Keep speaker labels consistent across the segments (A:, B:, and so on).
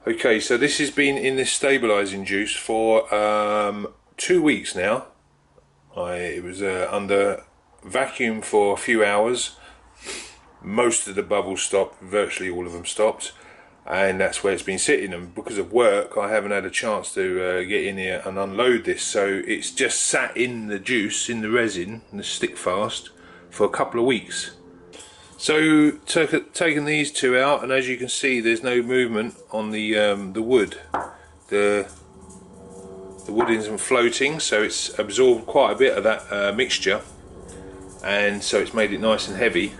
A: Okay, so this has been in this stabilising juice for 2 weeks now. It was under vacuum for a few hours. Most of the bubbles stopped, virtually all of them stopped, and that's where it's been sitting. And because of work, I haven't had a chance to get in here and unload this, so it's just sat in the juice, in the resin, and the stick fast for a couple of weeks. So taking these two out, and as you can see, there's no movement on the wood. The wood isn't floating, so it's absorbed quite a bit of that mixture, and so it's made it nice and heavy.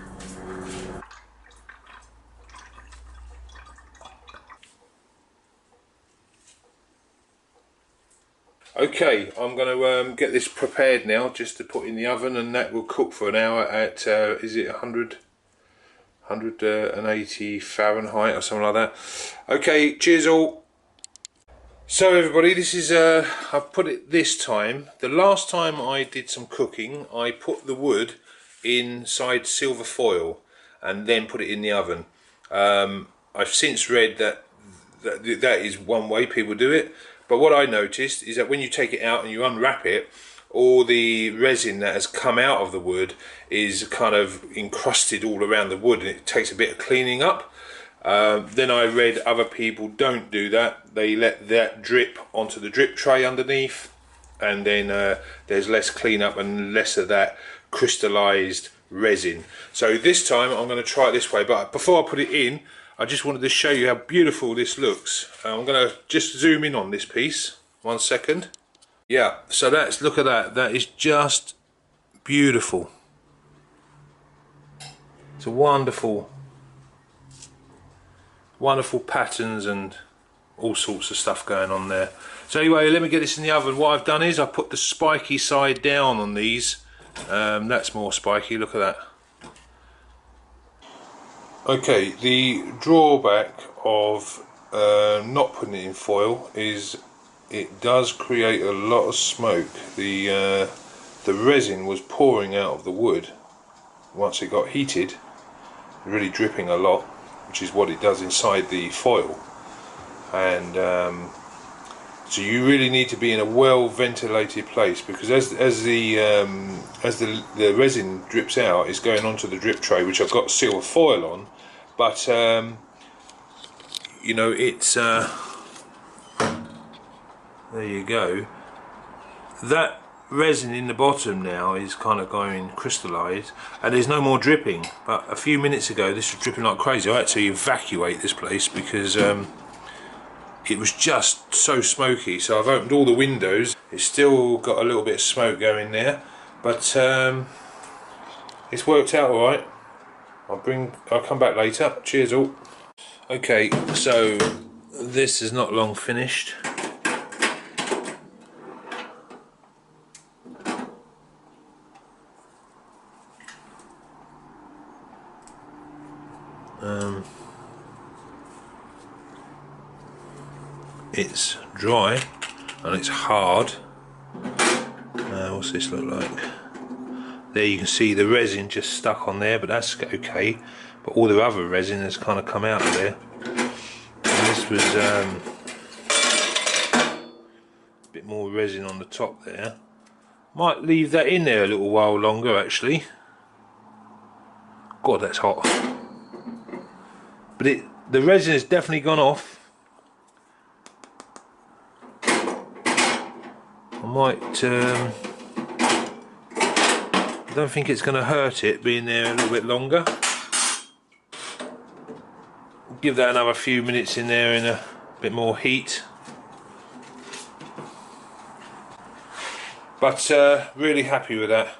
A: Okay, I'm going to get this prepared now, just to put in the oven, and that will cook for an hour at is it 180 Fahrenheit or something like that. Okay, cheers all. So everybody, this is I've put it this time. The last time I did some cooking, I put the wood inside silver foil and then put it in the oven. I've since read that is one way people do it, but what I noticed is that when you take it out and you unwrap it, all the resin that has come out of the wood is kind of encrusted all around the wood, and it takes a bit of cleaning up. Then I read other people don't do that. They let that drip onto the drip tray underneath, and then there's less cleanup and less of that crystallized resin. So this time I'm going to try it this way, but before I put it in, I just wanted to show you how beautiful this looks. I'm going to just zoom in on this piece. 1 second. Yeah, so look at that. That is just beautiful. It's a wonderful patterns and all sorts of stuff going on there. So anyway, let me get this in the oven. What I've done is I put the spiky side down on these. That's more spiky, look at that. Okay, the drawback of not putting it in foil is it does create a lot of smoke. The resin was pouring out of the wood once it got heated, really dripping a lot, which is what it does inside the foil. And so you really need to be in a well ventilated place, because as the resin drips out, it's going onto the drip tray, which I've got silver foil on, but you know, it's there you go. That resin in the bottom now is kind of going crystallized, and there's no more dripping. But a few minutes ago this was dripping like crazy. I had to evacuate this place because it was just so smoky. So I've opened all the windows. It's still got a little bit of smoke going there, but it's worked out all right. I'll come back later. Cheers all. Okay, so this is not long finished. It's dry and it's hard. What's this look like? There you can see the resin just stuck on there, but that's okay. But all the other resin has kind of come out of there. And this was a bit more resin on the top there. Might leave that in there a little while longer actually. God, that's hot. But the resin has definitely gone off. I might, I don't think it's going to hurt it being there a little bit longer. Give that another few minutes in there in a bit more heat. But really happy with that.